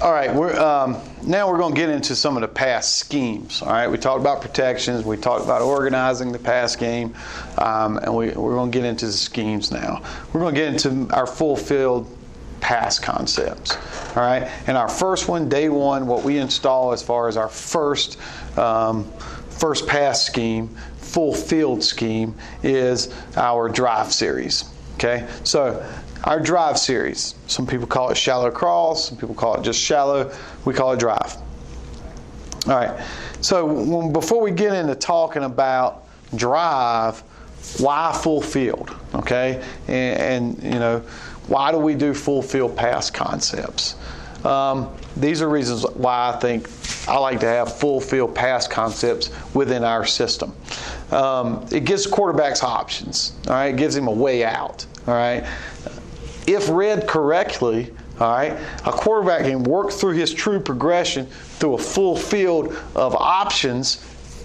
All right, now we're going to get into some of the pass schemes. All right, we talked about protections, we talked about organizing the pass game, and we're going to get into the schemes now. We're going to get into our full field pass concepts. All right, and our first one, day one, what we install as far as our first pass scheme, full field scheme, is our drive series. Okay, so our drive series, some people call it shallow cross, some people call it just shallow, we call it drive. All right, so before we get into talking about drive, why full field, okay? And you know, why do we do full field pass concepts? These are reasons why I think I like to have full field pass concepts within our system. It gives quarterbacks options, all right? It gives him a way out, all right? If read correctly, all right, a quarterback can work through his true progression through a full field of options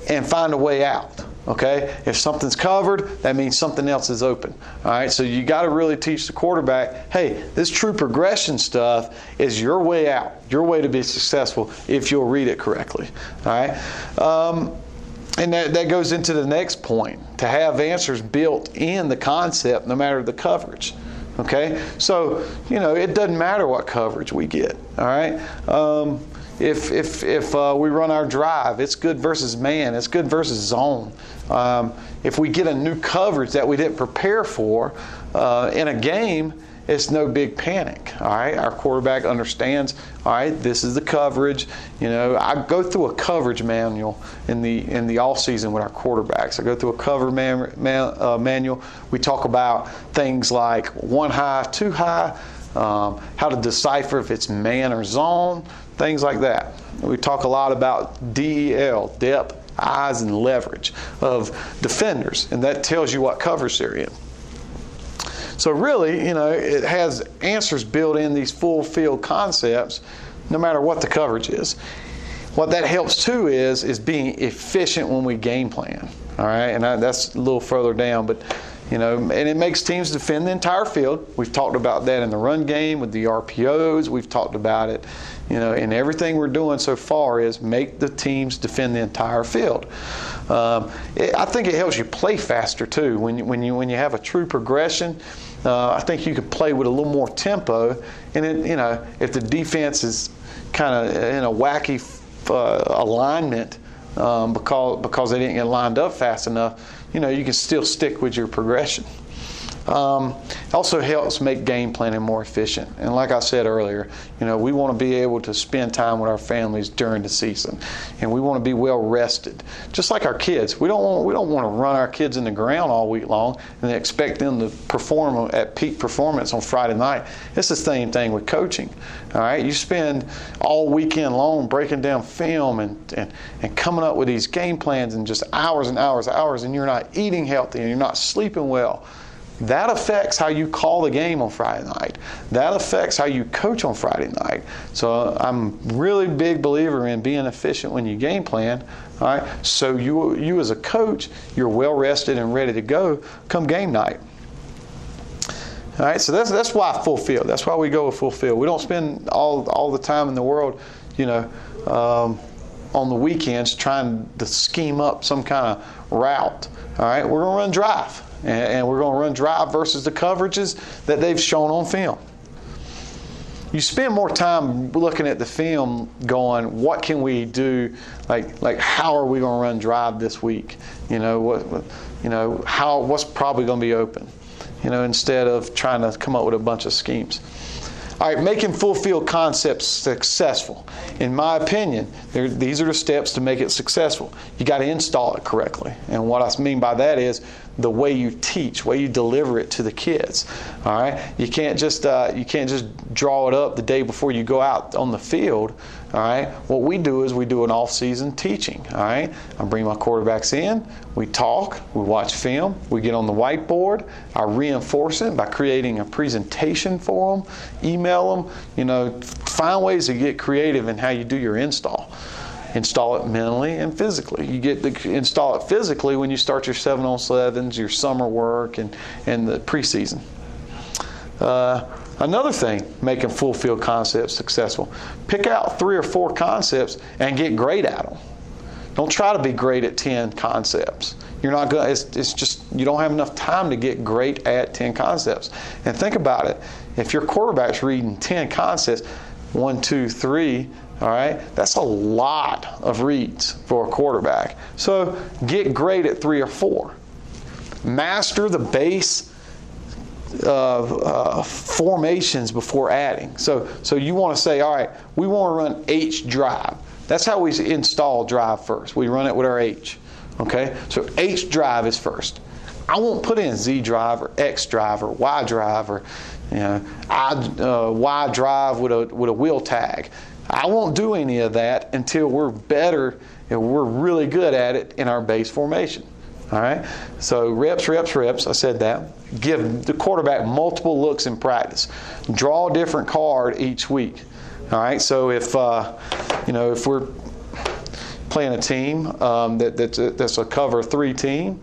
and find a way out. Okay? If something's covered, that means something else is open. All right? So you got to really teach the quarterback, hey, this true progression stuff is your way out, your way to be successful if you'll read it correctly. All right? And that goes into the next point, to have answers built in the concept no matter the coverage. Okay, so you know it doesn't matter what coverage we get. All right, if we run our drive, it's good versus man, it's good versus zone. If we get a new coverage that we didn't prepare for in a game, it's no big panic. All right, our quarterback understands. All right, this is the coverage. You know, I go through a coverage manual in the off season with our quarterbacks. I go through a cover manual. We talk about things like one high, two high, how to decipher if it's man or zone, things like that. We talk a lot about DEL, depth, eyes, and leverage of defenders, and that tells you what coverage they're in. So really, you know, it has answers built in these full field concepts no matter what the coverage is. What that helps too is being efficient when we game plan. All right, and that's a little further down, but you know, and it makes teams defend the entire field. We've talked about that in the run game with the RPOs. We've talked about it, you know, and everything we're doing so far is make the teams defend the entire field. I think it helps you play faster too. When you have a true progression, I think you could play with a little more tempo. And it, you know, if the defense is kind of in a wacky alignment because they didn't get lined up fast enough, you know, you can still stick with your progression. It also helps make game planning more efficient. And like I said earlier, you know, we want to be able to spend time with our families during the season, and we want to be well rested. Just like our kids, we don't want to run our kids in the ground all week long and expect them to perform at peak performance on Friday night. It's the same thing with coaching. All right, you spend all weekend long breaking down film and coming up with these game plans and just hours and hours and hours, and you're not eating healthy and you're not sleeping well. That affects how you call the game on Friday night. That affects how you coach on Friday night. So I'm really big believer in being efficient when you game plan. All right. So you as a coach, you're well rested and ready to go come game night. All right. So that's why full field. That's why we go with full field. We don't spend all the time in the world, you know, on the weekends trying to scheme up some kind of route. All right. We're going to run drive. And we're going to run drive versus the coverages that they've shown on film. You spend more time looking at the film going, what can we do? Like how are we going to run drive this week? You know, what's probably going to be open? You know, instead of trying to come up with a bunch of schemes. All right, making full field concepts successful. In my opinion, these are the steps to make it successful. You got to install it correctly. And what I mean by that is the way you teach, way you deliver it to the kids. All right, you can't just draw it up the day before you go out on the field. All right, what we do is we do an off-season teaching. All right, I bring my quarterbacks in, we talk, we watch film, we get on the whiteboard, I reinforce it by creating a presentation for them, email them, you know, find ways to get creative in how you do your install. Install it mentally and physically. You get to install it physically when you start your 7-on-7s, your summer work, and the preseason. Another thing making full field concepts successful, pick out 3 or 4 concepts and get great at them. Don't try to be great at 10 concepts. You're not going. It's just you don't have enough time to get great at 10 concepts. And think about it. If your quarterback's reading 10 concepts, 1, 2, 3, all right, that's a lot of reads for a quarterback. So get great at 3 or 4. Master the base formations before adding. So you want to say, all right, we want to run H drive. That's how we install drive first. We run it with our H. Okay, so H drive is first. I won't put in Z drive or X drive or Y drive or Y drive with a wheel tag. I won't do any of that until we're better and we're really good at it in our base formation. All right, so reps. I said that. Give the quarterback multiple looks in practice. Draw a different card each week. All right, so if we're playing a team that's a cover 3 team,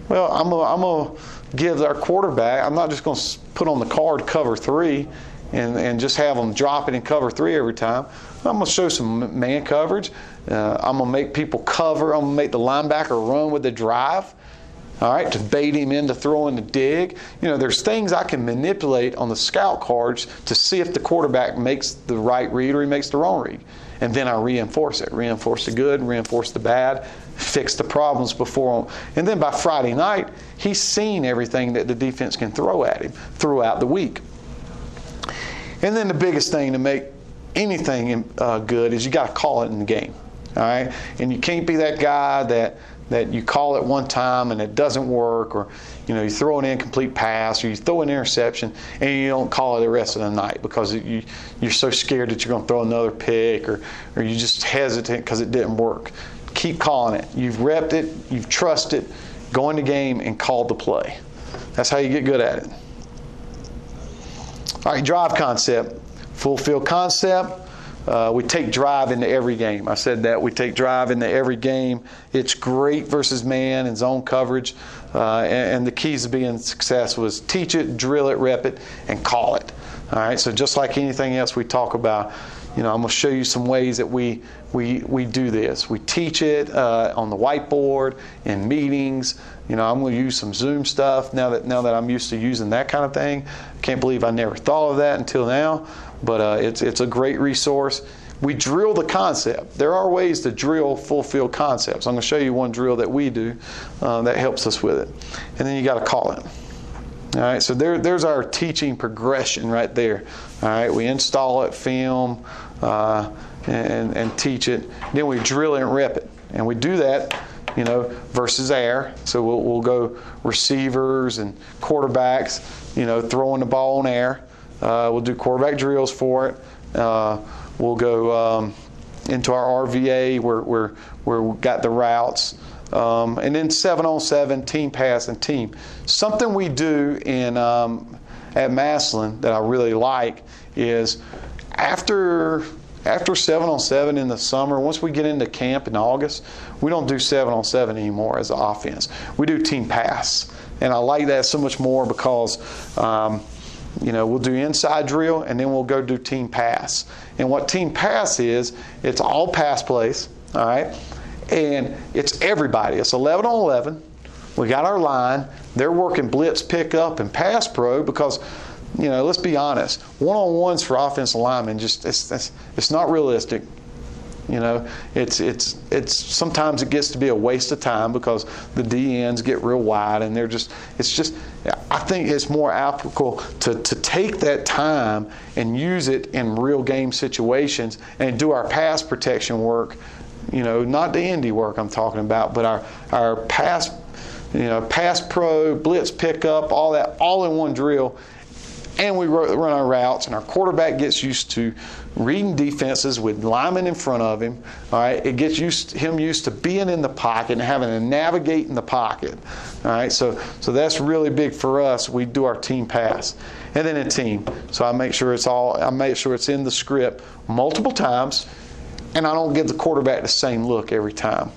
well, I'm gonna give our quarterback. I'm not just gonna put on the card cover 3 and just have them drop it in cover 3 every time. I'm gonna show some man coverage. I'm gonna make people cover. I'm gonna make the linebacker run with the drive. All right, to bait him into throwing the dig. There's things I can manipulate on the scout cards to see if the quarterback makes the right read or he makes the wrong read. And then I reinforce it. Reinforce the good, reinforce the bad, fix the problems before him. And then by Friday night, he's seen everything that the defense can throw at him throughout the week. And then the biggest thing to make anything good is you got to call it in the game. All right? And you can't be that guy that you call it one time and it doesn't work, or you throw an incomplete pass, or you throw an interception and you don't call it the rest of the night because you're so scared that you're going to throw another pick, or you just hesitant because it didn't work. Keep calling it. You've repped it, you've trusted it, go in the game and call the play. That's how you get good at it. All right, drive concept, full field concept. We take drive into every game. I said that. We take drive into every game. It's great versus man and zone coverage. And the keys to being successful is teach it, drill it, rep it, and call it. All right. So just like anything else we talk about, I'm going to show you some ways that we do this. We teach it on the whiteboard, in meetings. I'm going to use some Zoom stuff now that I'm used to using that kind of thing. Can't believe I never thought of that until now. But it's a great resource. We drill the concept. There are ways to drill full field concepts. I'm going to show you one drill that we do that helps us with it. And then you got to call it. All right, so there's our teaching progression right there. All right, we install it, film, and teach it. Then we drill it and rep it. And we do that, versus air. So we'll go receivers and quarterbacks, throwing the ball in air. We'll do quarterback drills for it. We'll go into our RVA where we got the routes. And then 7-on-7, team pass, and team. Something we do at Massillon that I really like is after 7-on-7 in the summer, once we get into camp in August, we don't do 7-on-7 anymore as an offense. We do team pass. And I like that so much more because we'll do inside drill and then we'll go do team pass. And what team pass is, it's all pass plays, all right? And it's everybody. It's 11-on-11. We got our line. They're working blitz, pickup, and pass pro because, let's be honest, one-on-ones for offensive linemen it's not realistic. It's sometimes it gets to be a waste of time because the DNs get real wide and I think it's more applicable to take that time and use it in real game situations and do our pass protection work, not the indie work I'm talking about, but our pass pro, blitz pickup, all that, all in one drill. And we run our routes, and our quarterback gets used to reading defenses with linemen in front of him. All right, it gets him used to being in the pocket and having to navigate in the pocket. All right, so that's really big for us. We do our team pass, and then a team. So I make sure it's in the script multiple times, and I don't give the quarterback the same look every time.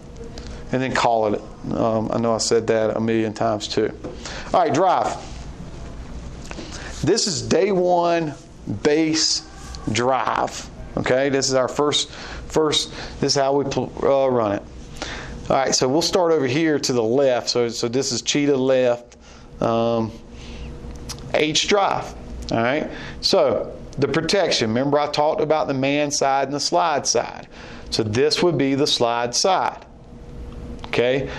And then call it. I know I said that a million times too. All right, drive. This is day one base drive. Okay, this is our first. This is how we run it. All right, so we'll start over here to the left. So this is cheetah left, H drive. All right, so the protection. Remember I talked about the man side and the slide side. So this would be the slide side. Okay,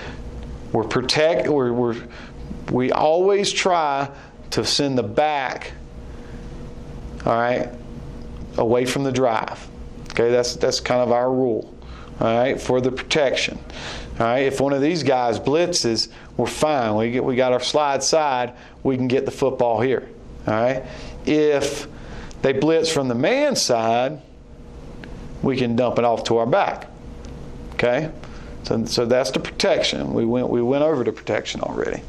we always try to send the back, all right, away from the drive. Okay, that's kind of our rule, all right, for the protection. All right, if one of these guys blitzes, we're fine. We got our slide side, we can get the football here. All right, if they blitz from the man side, we can dump it off to our back. Okay, so that's the protection. We went over the protection already.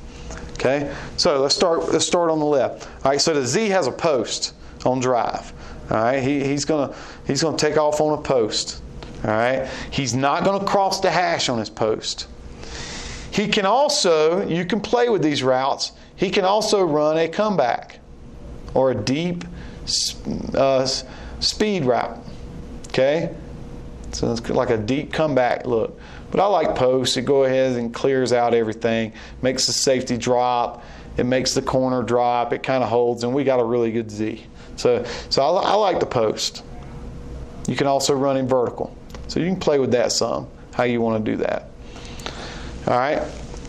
Okay, so let's start on the left. All right, so the Z has a post on drive. All right, he's gonna take off on a post. All right, he's not gonna cross the hash on his post. He can also, you can play with these routes. He can also run a comeback or a deep speed route. Okay, so it's like a deep comeback look. But I like posts. It goes ahead and clears out everything, makes the safety drop, it makes the corner drop, it kind of holds, and we got a really good Z. So I like the post. You can also run in vertical. So you can play with that some, how you want to do that. All right,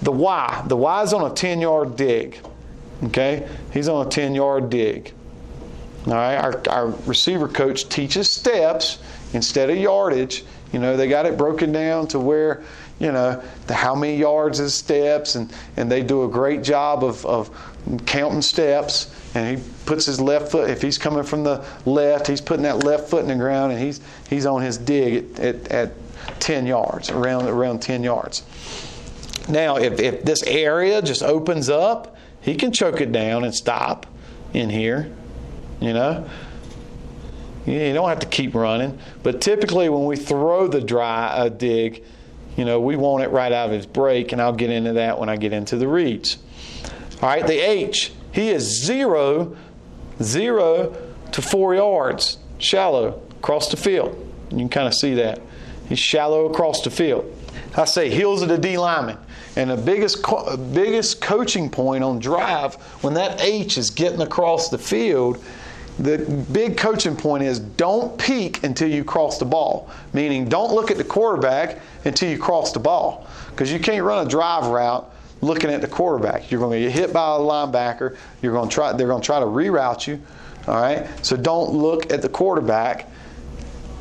the Y. The Y is on a 10-yard dig. Okay, he's on a 10-yard dig. All right, our receiver coach teaches steps instead of yardage. You know, they got it broken down to where, you know, how many yards is steps, and they do a great job of counting steps. And he puts his left foot, if he's coming from the left, he's putting that left foot in the ground, and he's on his dig at 10 yards, around 10 yards. Now, if this area just opens up, he can choke it down and stop in here, you know. You don't have to keep running. But typically when we throw the dig, you know, we want it right out of his break, and I'll get into that when I get into the reads. All right, the H. He is 0 to 4 yards, shallow, across the field. You can kind of see that. He's shallow across the field. I say heels of the D lineman. And the biggest coaching point on drive, when that H is getting across the field, the big coaching point is don't peek until you cross the ball. Meaning don't look at the quarterback until you cross the ball. Because you can't run a drive route looking at the quarterback. You're going to get hit by a linebacker. They're going to try to reroute you. All right? So don't look at the quarterback.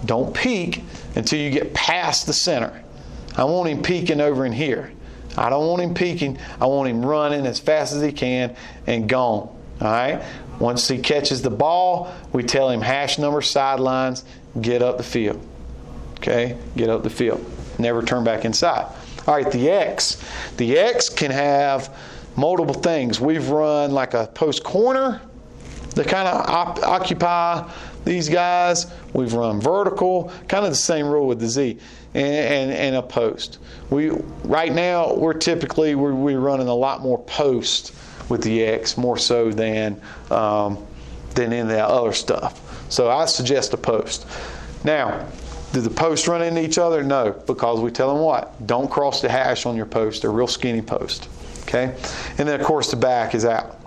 Don't peek until you get past the center. I want him peeking over in here. I don't want him peeking. I want him running as fast as he can and gone. All right? Once he catches the ball, we tell him hash number, sidelines, get up the field. Okay? Get up the field. Never turn back inside. All right, the X. The X can have multiple things. We've run like a post corner to kind of occupy these guys. We've run vertical, kind of the same rule with the Z, and a post. Right now we're running a lot more post with the X, more so than in the other stuff. So I suggest a post. Now, do the posts run into each other? No, because we tell them what? Don't cross the hash on your post. They're real skinny post. Okay? And then, of course, the back is out.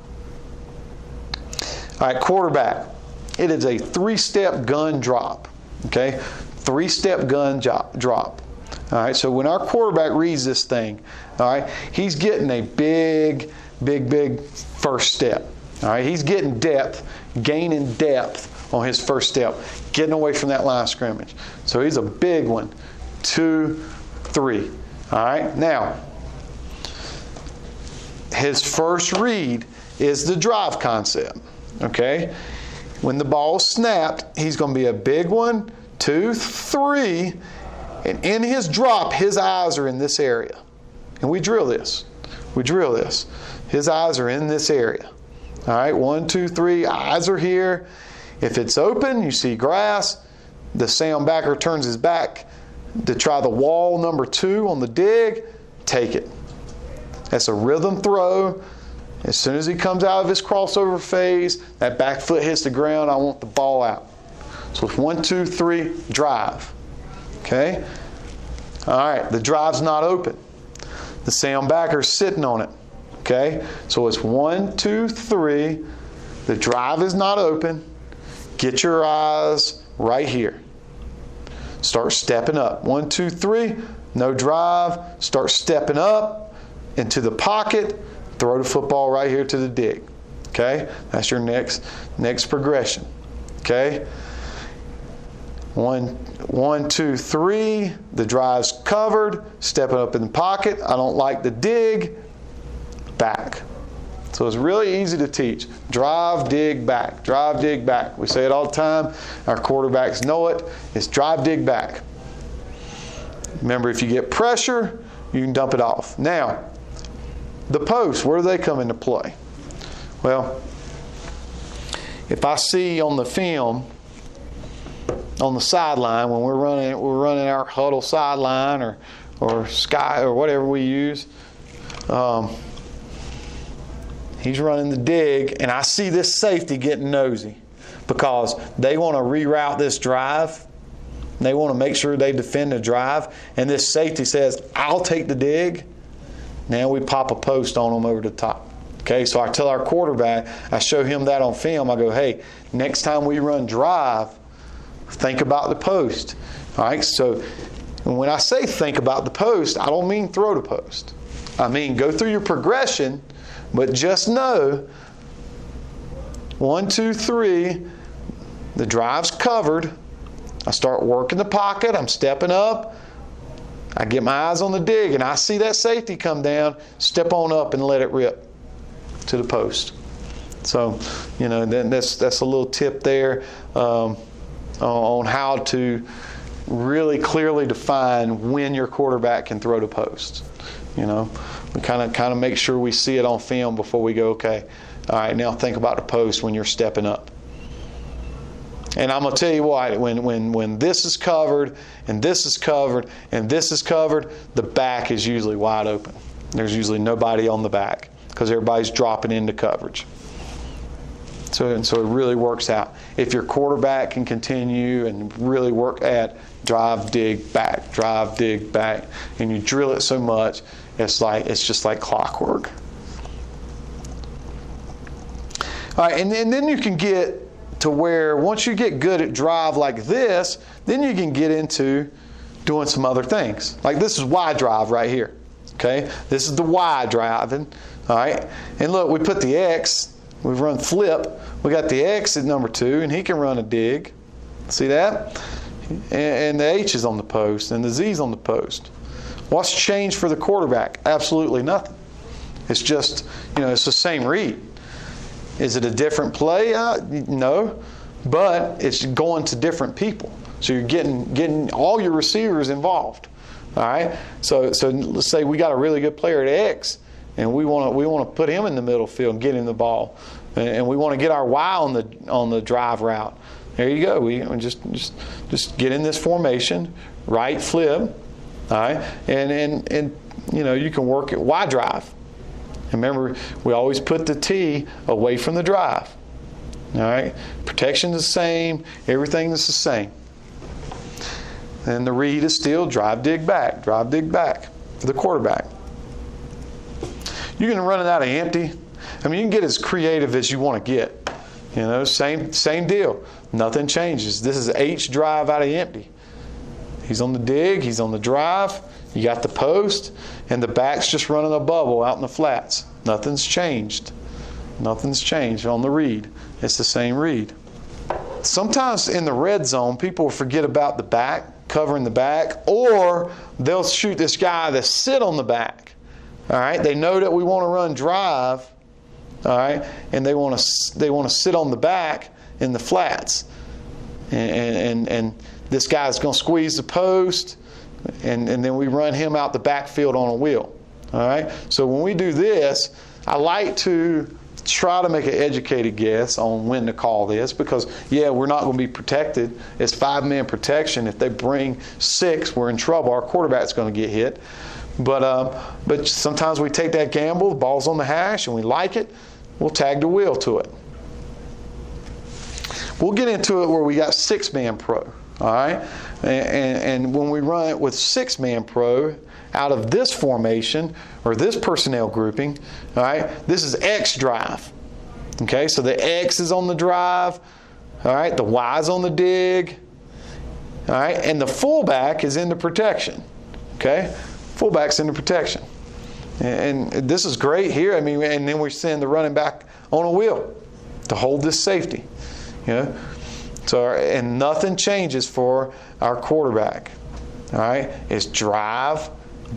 All right, quarterback. It is a 3-step gun drop. Okay? 3-step gun drop. All right, so when our quarterback reads this thing, all right, he's getting a big first step. All right, he's getting depth, gaining depth on his first step, getting away from that line of scrimmage. So he's a big one. 2, 3. All right, now his first read is the drive concept. Okay, when the ball's snapped, he's going to be a big 1, 2, 3, and in his drop, his eyes are in this area. And we drill this. His eyes are in this area. All right, 1, 2, 3, eyes are here. If it's open, you see grass, the sound backer turns his back to try the wall number 2 on the dig, take it. That's a rhythm throw. As soon as he comes out of his crossover phase, that back foot hits the ground, I want the ball out. So it's 1, 2, 3, drive. Okay? All right, the drive's not open. The sound backer's sitting on it. Okay? So it's 1, 2, 3. The drive is not open. Get your eyes right here. Start stepping up. 1, 2, 3. No drive. Start stepping up into the pocket. Throw the football right here to the dig. Okay? That's your next progression. Okay? 1, 2, 3. The drive's covered. Stepping up in the pocket. I don't like the dig. Back. So it's really easy to teach. Drive, dig, back. Drive, dig, back. We say it all the time. Our quarterbacks know it. It's drive, dig, back. Remember, if you get pressure, you can dump it off. Now, the posts, where do they come into play? Well, if I see on the film, on the sideline, when we're running our huddle sideline or sky or whatever we use, he's running the dig, and I see this safety getting nosy because they want to reroute this drive. They want to make sure they defend the drive, and this safety says, I'll take the dig. Now we pop a post on them over the top. Okay, so I tell our quarterback, I show him that on film. I go, hey, next time we run drive, think about the post. All right, so when I say think about the post, I don't mean throw the post. I mean go through your progression, but just know 1, 2, 3, the drive's covered. I start working the pocket. I'm stepping up. I get my eyes on the dig, and I see that safety come down. Step on up and let it rip to the post. So, then that's a little tip there on how to really clearly define when your quarterback can throw the post. We kind of make sure we see it on film before we go, okay, all right, now think about the post when you're stepping up. And I'm going to tell you what, when this is covered, and this is covered, and this is covered, the back is usually wide open. There's usually nobody on the back because everybody's dropping into coverage. So it really works out. If your quarterback can continue and really work at drive, dig, back, and you drill it so much, it's just like clockwork. All right, and then you can get to where once you get good at drive like this, then you can get into doing some other things. Like this is Y drive right here. Okay, this is the Y driving. All right, and look, we put the X. We've run flip. We got the X at number 2, and he can run a dig. See that? And the H is on the post, and the Z is on the post. What's changed for the quarterback? Absolutely nothing. It's just, it's the same read. Is it a different play? No, but it's going to different people. So you're getting all your receivers involved. All right. So let's say we got a really good player at X, and we want to put him in the middle field and get him the ball, and we want to get our Y on the drive route. There you go. We just get in this formation, right flip, all right, and you can work at Y drive. And remember, we always put the T away from the drive. All right, protection is the same, everything is the same. And the read is still drive, dig, back for the quarterback. You can run it out of empty. I mean, you can get as creative as you want to get. Same deal. Nothing changes. This is H drive out of empty. He's on the dig. He's on the drive. You got the post, and the back's just running a bubble out in the flats. Nothing's changed. Nothing's changed on the read. It's the same read. Sometimes in the red zone, people forget about the back, covering the back, or they'll shoot this guy that sit on the back. All right, they know that we want to run drive. All right, and they want to sit on the back in the flats, and this guy's going to squeeze the post, and then we run him out the backfield on a wheel. All right, so when we do this, I like to try to make an educated guess on when to call this, because we're not going to be protected. It's 5-man protection. If they bring 6, we're in trouble. Our quarterback's going to get hit. But sometimes we take that gamble, the ball's on the hash, and we like it, we'll tag the wheel to it. We'll get into it where we got 6-man pro, all right? And when we run it with 6-man pro out of this formation or this personnel grouping, all right, this is X drive. Okay, so the X is on the drive, all right, the Y is on the dig, all right, and the fullback is in the protection. Okay, fullback's in the protection. And this is great here. I mean, and then we send the running back on a wheel to hold this safety. You know, so and nothing changes for our quarterback. All right, it's drive,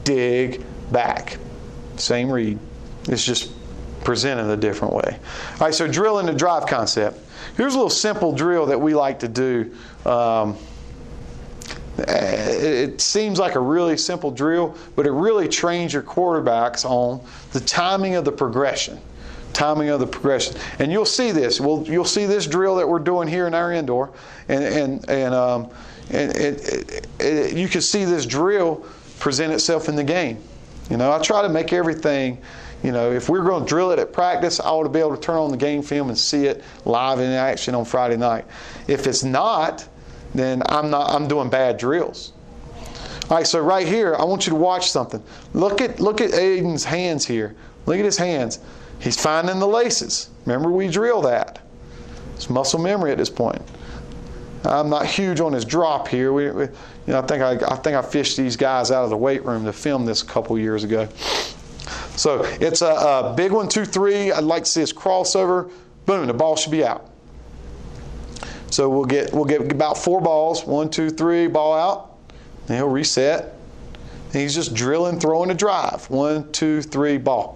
dig, back. Same read. It's just presented a different way. All right, so drill and the drive concept. Here's a little simple drill that we like to do. It seems like a really simple drill, but it really trains your quarterbacks on the timing of the progression. Timing of the progression. And you'll see this. You'll see this drill that we're doing here in our indoor, and you can see this drill present itself in the game. You know, I try to make everything, you know, if we're going to drill it at practice, I ought to be able to turn on the game film and see it live in action on Friday night. If it's not, then I'm doing bad drills. All right, so right here, I want you to watch something. Look at Aiden's hands here. Look at his hands. He's finding the laces. Remember, we drill that. It's muscle memory at this point. I'm not huge on his drop here. I think I fished these guys out of the weight room to film this a couple years ago. So it's a big 1, 2, 3. I'd like to see his crossover. Boom, the ball should be out. So we'll get about 4 balls. 1, 2, 3, ball out. Then he'll reset. And he's just drilling, throwing a drive. 1, 2, 3, ball.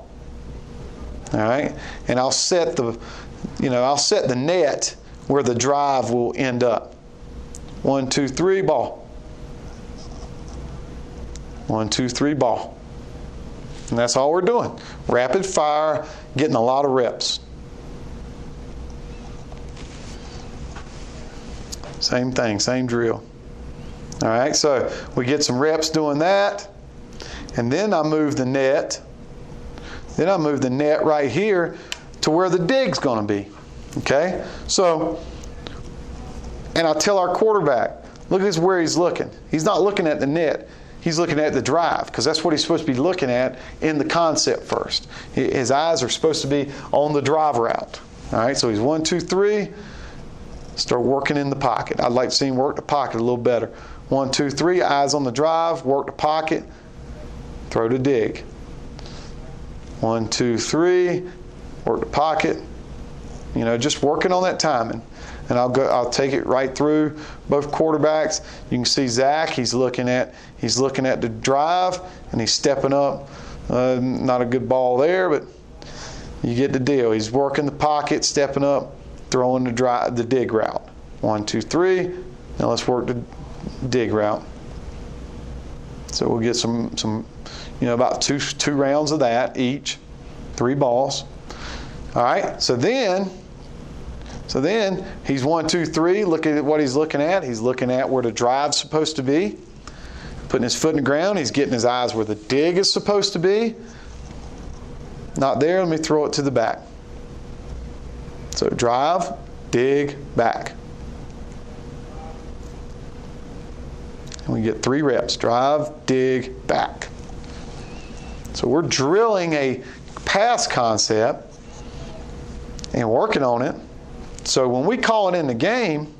All right, and I'll set the net where the drive will end up. 1, 2, 3, ball. 1, 2, 3, ball. And that's all we're doing. Rapid fire, getting a lot of reps. Same thing, same drill. All right, so we get some reps doing that, and then I move the net. Then I move the net right here to where the dig's going to be. Okay? So, and I tell our quarterback, look at where he's looking. He's not looking at the net. He's looking at the drive, because that's what he's supposed to be looking at in the concept first. His eyes are supposed to be on the drive route. All right? So he's 1, 2, 3. Start working in the pocket. I'd like to see him work the pocket a little better. 1, 2, 3, eyes on the drive, work the pocket, throw the dig. 1, 2, 3, work the pocket. You know, just working on that timing. And I'll take it right through both quarterbacks. You can see Zach, he's looking at the drive, and he's stepping up. Not a good ball there, but you get the deal. He's working the pocket, stepping up, throwing the dig route. 1, 2, 3. Now let's work the dig route. So we'll get some about two rounds of that each, 3 balls. All right. So then he's 1, 2, 3. Look at what he's looking at. He's looking at where the drive's supposed to be. Putting his foot in the ground. He's getting his eyes where the dig is supposed to be. Not there. Let me throw it to the back. So drive, dig, back. And we get 3 reps. Drive, dig, back. So we're drilling a pass concept and working on it. So when we call it in the game,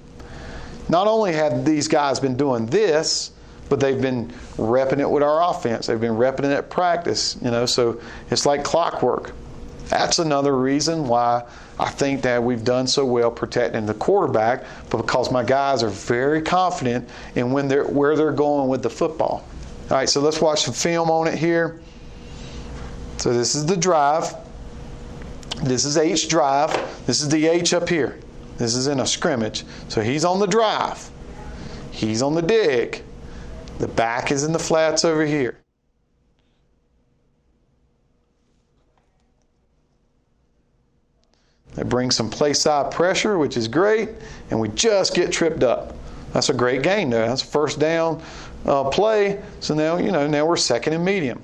not only have these guys been doing this, but they've been repping it with our offense. They've been repping it at practice, so it's like clockwork. That's another reason why I think that we've done so well protecting the quarterback, but because my guys are very confident in where they're going with the football. All right, so let's watch some film on it here. So this is the drive. This is H drive. This is the H up here. This is in a scrimmage. So he's on the drive. He's on the dig. The back is in the flats over here. That brings some play side pressure, which is great, and we just get tripped up. That's a great gain there. That's a first down play. So now we're second and medium.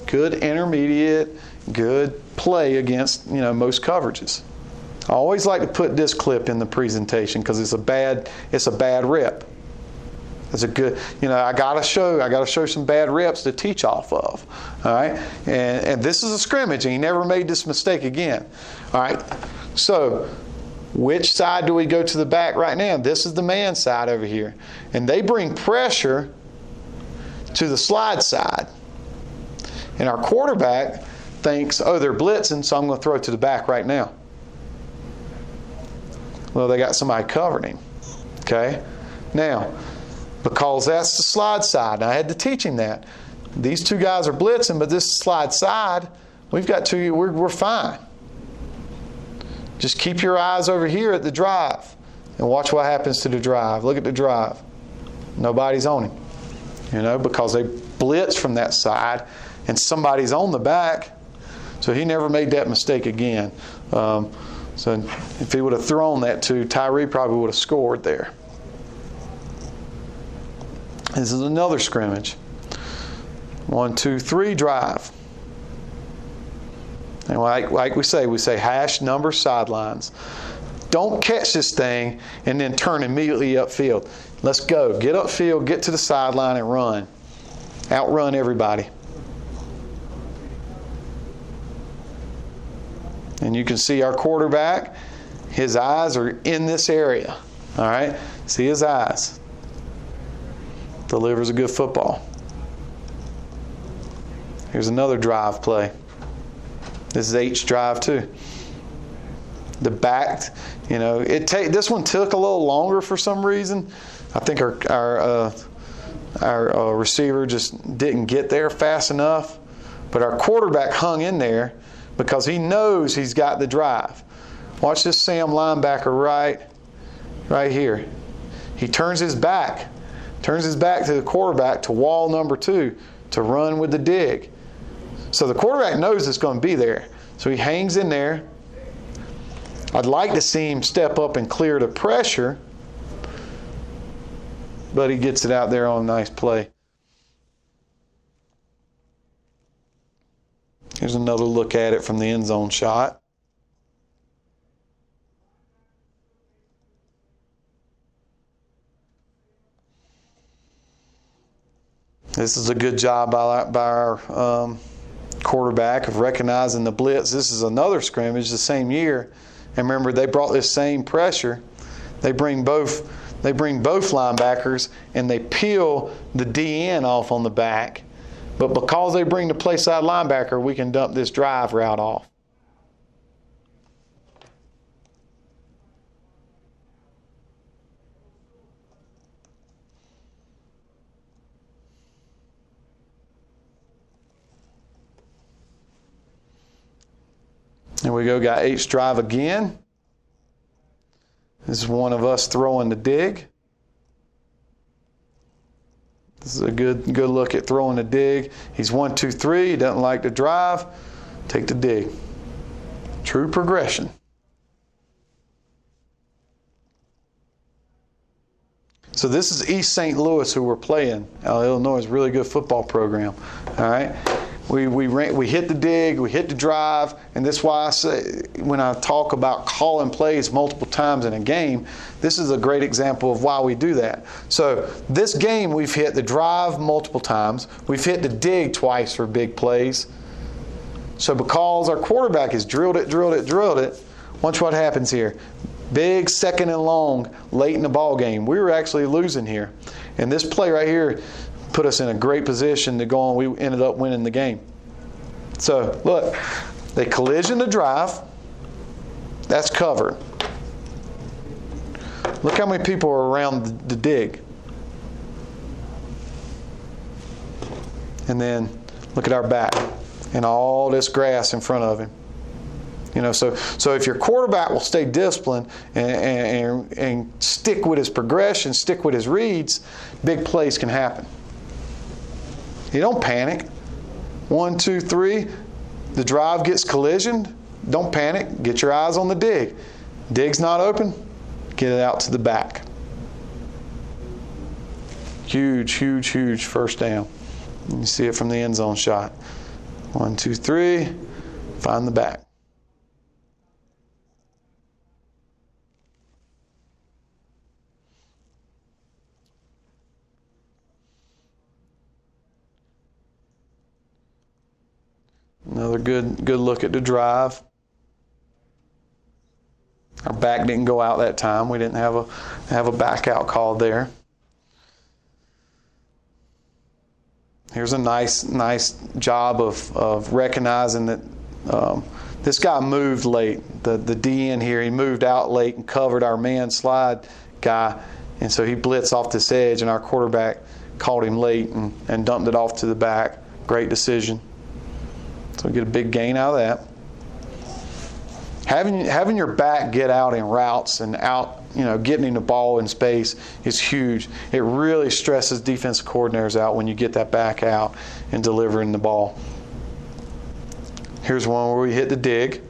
good intermediate, good play against, most coverages. I always like to put this clip in the presentation because it's a bad rep. It's a good, I gotta show some bad reps to teach off of. All right, and this is a scrimmage, and he never made this mistake again. All right, so which side do we go to the back right now? This is the man side over here, and they bring pressure to the slide side, and our quarterback thinks, oh, they're blitzing, so I'm going to throw it to the back right now. Well, they got somebody covering him. Okay, now, because that's the slide side. I had to teach him that. These two guys are blitzing, but this is slide side. We've got two. We're fine. Just keep your eyes over here at the drive and watch what happens to the drive. Look at the drive. Nobody's on him. Because they blitz from that side and somebody's on the back. So he never made that mistake again. So if he would have thrown that to Tyree, probably would have scored there. This is another scrimmage. 1, 2, 3, drive. And like we say hash, number, sidelines. Don't catch this thing and then turn immediately upfield. Let's go. Get upfield, get to the sideline, and run. Outrun everybody. And you can see our quarterback, his eyes are in this area. All right? See his eyes. Delivers a good football. Here's another drive play. This is H drive too. The back, this one took a little longer for some reason. I think our receiver just didn't get there fast enough. But our quarterback hung in there because he knows he's got the drive. Watch this Sam linebacker right here. He turns his back to the quarterback to wall number 2 to run with the dig. So the quarterback knows it's going to be there. So he hangs in there. I'd like to see him step up and clear the pressure, but he gets it out there on a nice play. Here's another look at it from the end zone shot. This is a good job by our quarterback of recognizing the blitz. This is another scrimmage the same year. And remember, they brought this same pressure. They bring both linebackers and they peel the DN off on the back. But because they bring the play side linebacker, we can dump this drive route off. Here we go, got H drive again. This is one of us throwing the dig. This is a good look at throwing the dig. He's 1, 2, 3. He doesn't like the drive. Take the dig. True progression. So this is East St. Louis who we're playing. Illinois is a really good football program. All right. We hit the dig, we hit the drive, and that's why I say when I talk about calling plays multiple times in a game, this is a great example of why we do that. So this game we've hit the drive multiple times, we've hit the dig twice for big plays. So because our quarterback has drilled it, watch what happens here. Big second and long late in the ball game. We were actually losing here. And this play right here put us in a great position to go on. We ended up winning the game. So, look, they collision the drive. That's covered. Look how many people are around the dig. And then look at our back and all this grass in front of him. So if your quarterback will stay disciplined and stick with his progression, stick with his reads, big plays can happen. You don't panic. 1, 2, 3. The drive gets collisioned. Don't panic. Get your eyes on the dig. Dig's not open. Get it out to the back. Huge, huge, huge first down. You see it from the end zone shot. 1, 2, 3. Find the back. Another good look at the drive. Our back didn't go out that time. We didn't have a back out call there. Here's a nice job of recognizing that this guy moved late. The DN here, he moved out late and covered our man slide guy, and so he blitzed off this edge, and our quarterback caught him late and dumped it off to the back. Great decision. So we get a big gain out of that. Having your back get out in routes and out, getting the ball in space is huge. It really stresses defensive coordinators out when you get that back out and delivering the ball. Here's one where we hit the dig.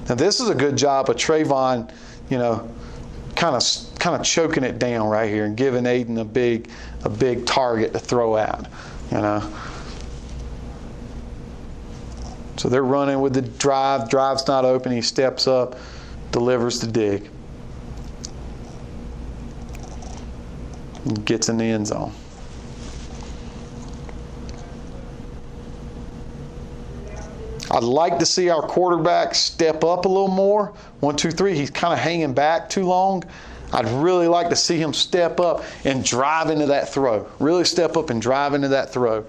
Now this is a good job of Trayvon, kind of choking it down right here and giving Aiden a big target to throw at. So they're running with the drive. Drive's not open. He steps up, delivers the dig. And gets in the end zone. I'd like to see our quarterback step up a little more. 1, 2, 3. He's kind of hanging back too long. I'd really like to see him step up and drive into that throw. Really step up and drive into that throw.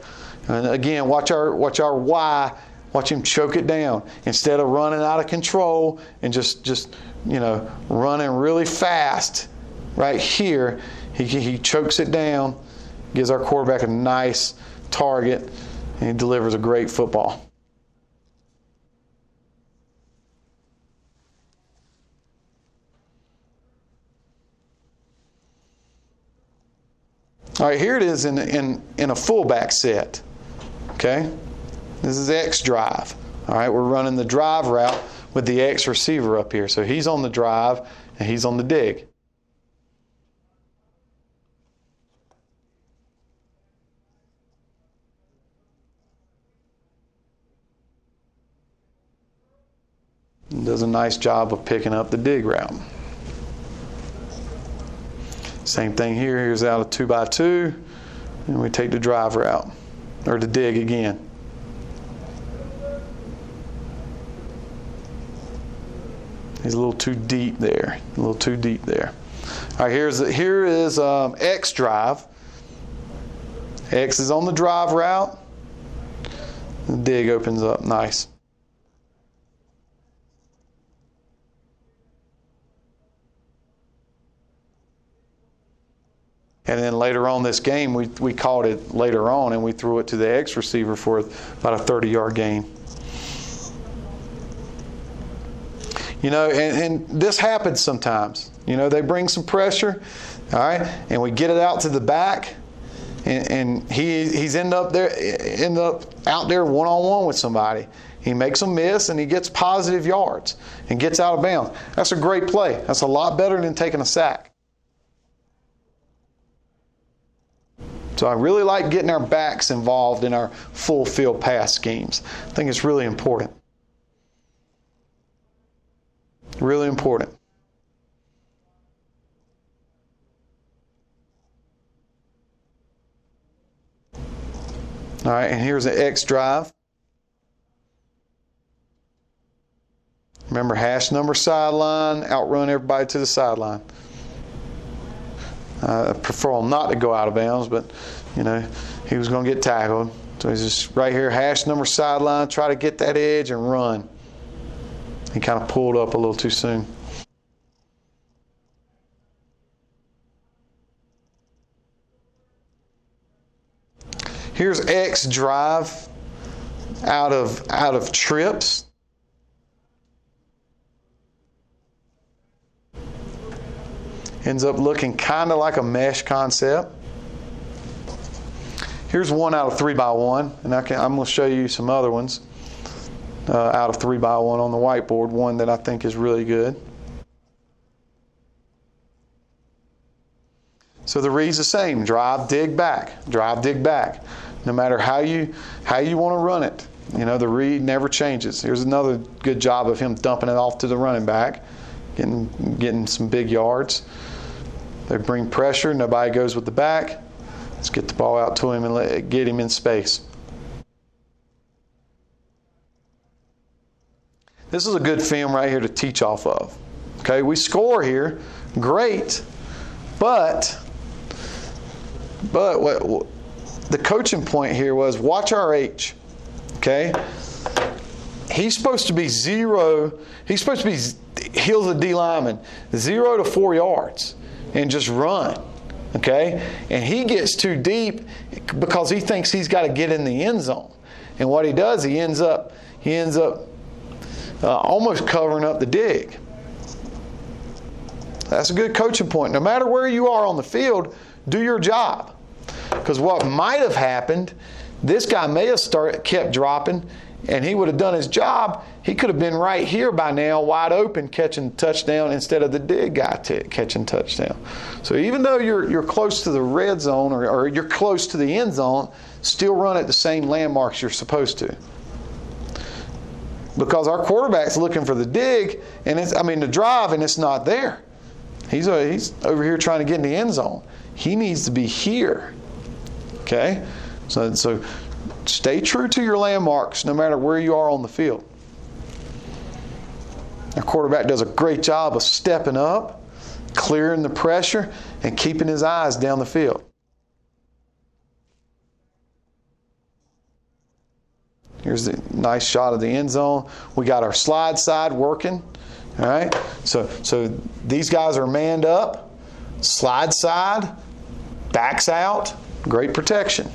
And again, watch our Y. Watch him choke it down instead of running out of control and just running really fast. Right here, he chokes it down, gives our quarterback a nice target, and he delivers a great football. All right, here it is in a fullback set. Okay. This is X drive. All right, we're running the drive route with the X receiver up here. So he's on the drive and he's on the dig. And does a nice job of picking up the dig route. Same thing here. Here's out of 2x2, and we take the drive route or the dig again. He's a little too deep there. All right, here is X drive. X is on the drive route. The dig opens up nice. And then later on this game, we caught it later on, and we threw it to the X receiver for about a 30-yard gain. And this happens sometimes. They bring some pressure, all right, and we get it out to the back, and he's end up out there one-on-one with somebody. He makes a miss, and he gets positive yards and gets out of bounds. That's a great play. That's a lot better than taking a sack. So I really like getting our backs involved in our full field pass schemes. I think it's really important. Really important. All right, and here's an X drive. Remember, hash number sideline, outrun everybody to the sideline. I prefer him not to go out of bounds, but, he was going to get tackled. So he's just right here, hash number sideline, try to get that edge and run. He kind of pulled up a little too soon. Here's X drive out of trips. Ends up looking kind of like a mesh concept. Here's one out of 3x1, and I'm going to show you some other ones out of 3x1 on the whiteboard. One that I think is really good. So the read's the same: drive, dig back, drive, dig back. No matter how you want to run it, The read never changes. Here's another good job of him dumping it off to the running back, getting some big yards. They bring pressure. Nobody goes with the back. Let's get the ball out to him and get him in space. This is a good film right here to teach off of. Okay, we score here. Great. But what the coaching point here was, watch our H. Okay? He's supposed to be zero. He's supposed to be heels of D lineman, 0 to 4 yards, and just run. Okay? And he gets too deep because he thinks he's got to get in the end zone. And what he does, he ends up almost covering up the dig. That's a good coaching point. No matter where you are on the field, do your job. Because what might have happened, this guy may have kept dropping, and he would have done his job. He could have been right here by now, wide open, catching touchdown instead of the dig guy catching touchdown. So even though you're close to the red zone or you're close to the end zone, still run at the same landmarks you're supposed to. Because our quarterback's looking for the dig, the drive, and it's not there. He's over here trying to get in the end zone. He needs to be here. Okay? So stay true to your landmarks no matter where you are on the field. Our quarterback does a great job of stepping up, clearing the pressure, and keeping his eyes down the field. Here's the nice shot of the end zone. We got our slide side working. All right? So these guys are manned up. Slide side, backs out, great protection.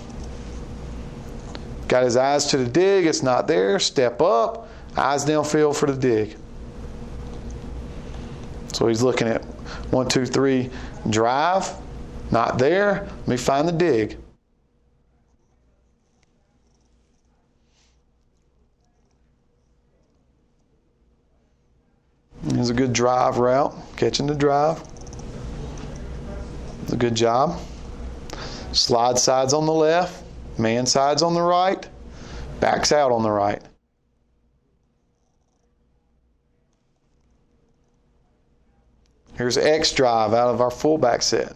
Got his eyes to the dig, it's not there. Step up, eyes downfield for the dig. So he's looking at 1, 2, 3, drive, not there. Let me find the dig. Here's a good drive route, catching the drive. It's a good job. Slide sides on the left, man sides on the right, backs out on the right. Here's X drive out of our fullback set.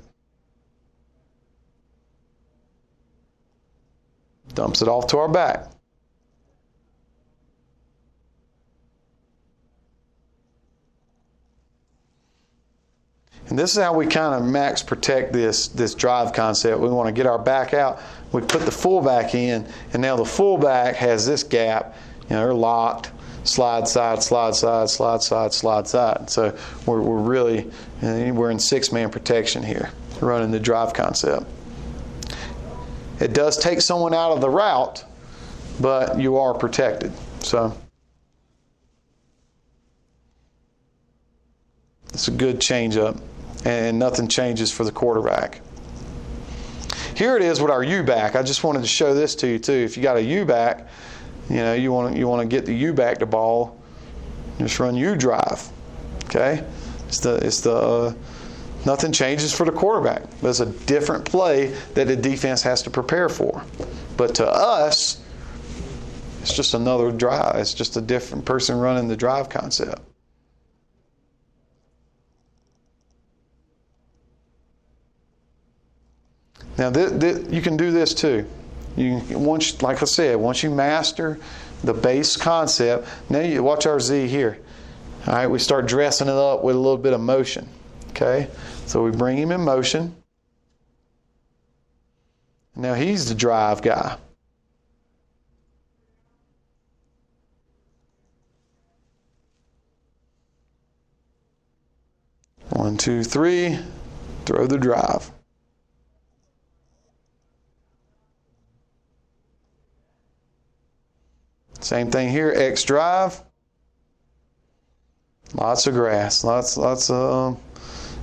Dumps it off to our back. And this is how we kind of max protect this drive concept. We want to get our back out. We put the fullback in, and now the fullback has this gap. They're locked. Slide side, slide side, slide side, slide side. So we're really we're in 6-man protection here, running the drive concept. It does take someone out of the route, but you are protected. So it's a good change up. And nothing changes for the quarterback. Here it is with our U-back. I just wanted to show this to you too. If you got a U-back, you want to get the U-back the ball, just run U-drive. Okay? It's the nothing changes for the quarterback. But it's a different play that the defense has to prepare for. But to us, it's just another drive. It's just a different person running the drive concept. Now, you can do this too. Like I said, once you master the base concept, now you watch our Z here. All right, we start dressing it up with a little bit of motion. Okay, so we bring him in motion. Now he's the drive guy. One, two, three, throw the drive. Same thing here, X drive. Lots of grass, lots of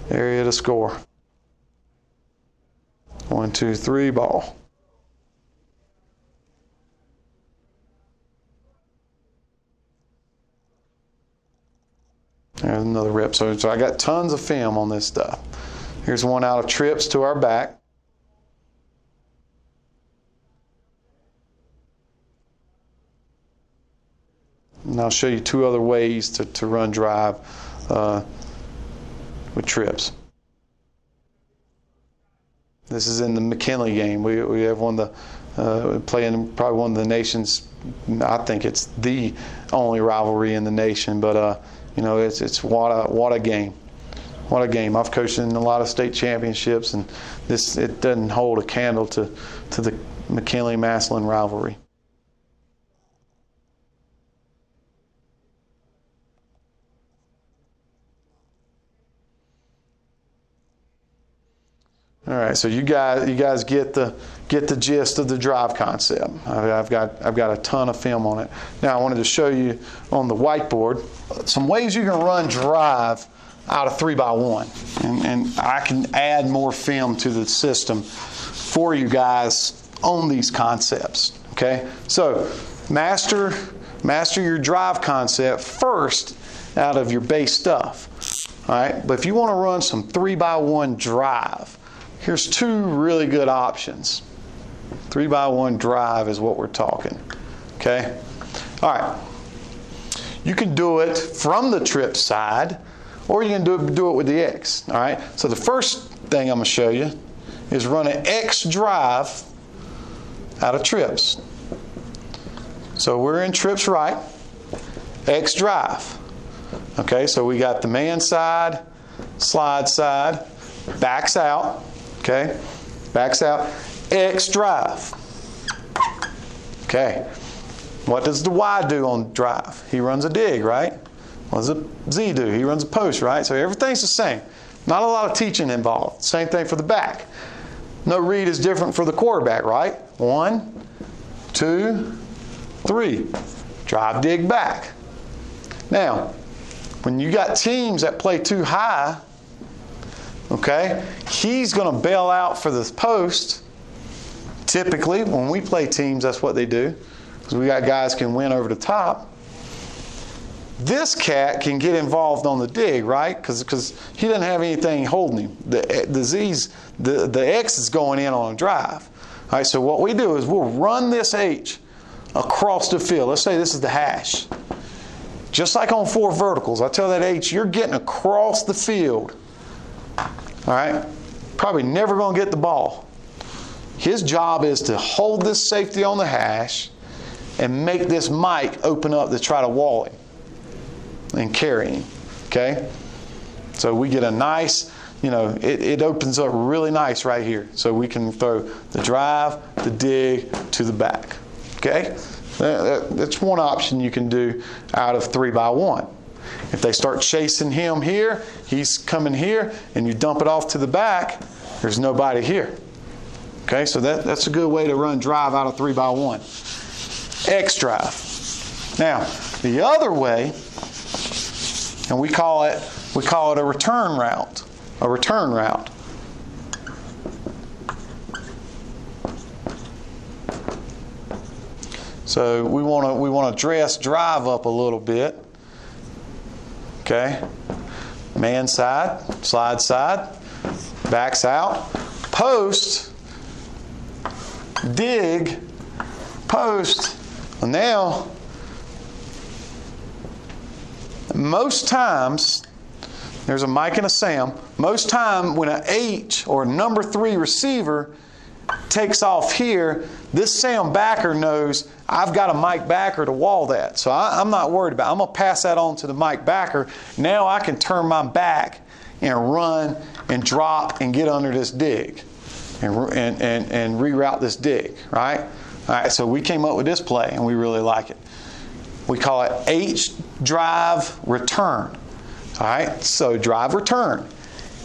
area to score. 1, 2, 3, ball. There's another rip. So I got tons of film on this stuff. Here's one out of trips to our back. And I'll show you two other ways to run drive with trips. This is in the McKinley game. We have one of the playing probably one of the nation's. I think it's the only rivalry in the nation. But it's what a game. What a game. I've coached in a lot of state championships, and it doesn't hold a candle to the McKinley-Massillon rivalry. All right, so you guys get the gist of the drive concept. I've got a ton of film on it. Now I wanted to show you on the whiteboard some ways you can run drive out of 3x1, and I can add more film to the system for you guys on these concepts. Okay, so master your drive concept first out of your base stuff. All right, but if you want to run some 3x1 drive, here's two really good options. 3x1 drive is what we're talking. Okay? All right. You can do it from the trip side, or you can do it with the X. All right? So the first thing I'm going to show you is run an X drive out of trips. So we're in trips right, X drive. Okay? So we got the man side, slide side, backs out. Okay, backs out, X drive. Okay, what does the Y do on drive? He runs a dig, right? What does the Z do? He runs a post, right? So everything's the same. Not a lot of teaching involved. Same thing for the back. No read is different for the quarterback, right? 1, 2, 3. Drive, dig, back. Now, when you got teams that play too high, okay, he's going to bail out for the post. Typically, when we play teams, that's what they do, because we got guys can win over the top. This cat can get involved on the dig, right? Because he doesn't have anything holding him. The X is going in on a drive. All right, so what we do is we'll run this H across the field. Let's say this is the hash. Just like on 4 verticals, I tell that H, you're getting across the field. All right, probably never going to get the ball. His job is to hold this safety on the hash and make this Mike open up to try to wall him and carry him. Okay, so we get a nice, it opens up really nice right here. So we can throw the drive, the dig to the back. Okay, that's one option you can do out of 3x1. If they start chasing him here, he's coming here, and you dump it off to the back, there's nobody here. Okay, so that's a good way to run drive out of 3x1. X drive. Now, the other way, and we call it a return route. A return route. So we want to dress drive up a little bit. Okay, man side, slide side, backs out, post, dig, post. Well, now, most times, there's a Mike and a Sam. Most time when an H or number 3 receiver takes off here, this Sam backer knows I've got a Mike backer to wall that. So I'm not worried about it. I'm going to pass that on to the Mike backer. Now I can turn my back and run and drop and get under this dig and reroute this dig, right? All right, so we came up with this play and we really like it. We call it H drive return. All right, so drive return.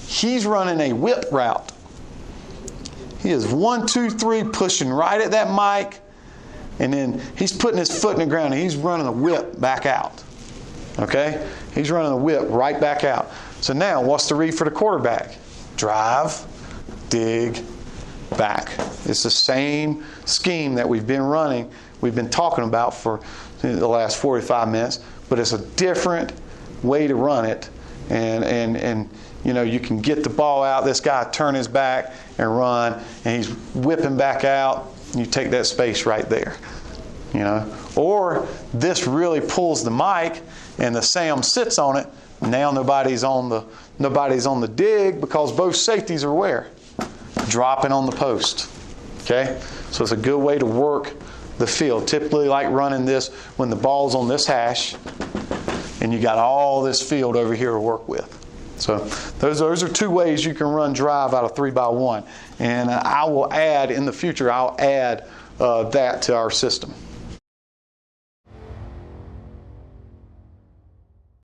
He's running a whip route. He is 1, 2, 3 pushing right at that mic, and then he's putting his foot in the ground and he's running a whip back out. Okay? He's running a whip right back out. So now, what's the read for the quarterback? Drive, dig, back. It's the same scheme that we've been running, we've been talking about for the last 45 minutes, but it's a different way to run it. And you can get the ball out, this guy turn his back and run, and he's whipping back out, and you take that space right there. you know. Or this really pulls the mic and the Sam sits on it. Now nobody's on the dig because both safeties are where? Dropping on the post. Okay? So it's a good way to work the field. Typically like running this when the ball's on this hash and you got all this field over here to work with. So those are two ways you can run drive out of 3x1. And I will add, in the future, I'll add that to our system.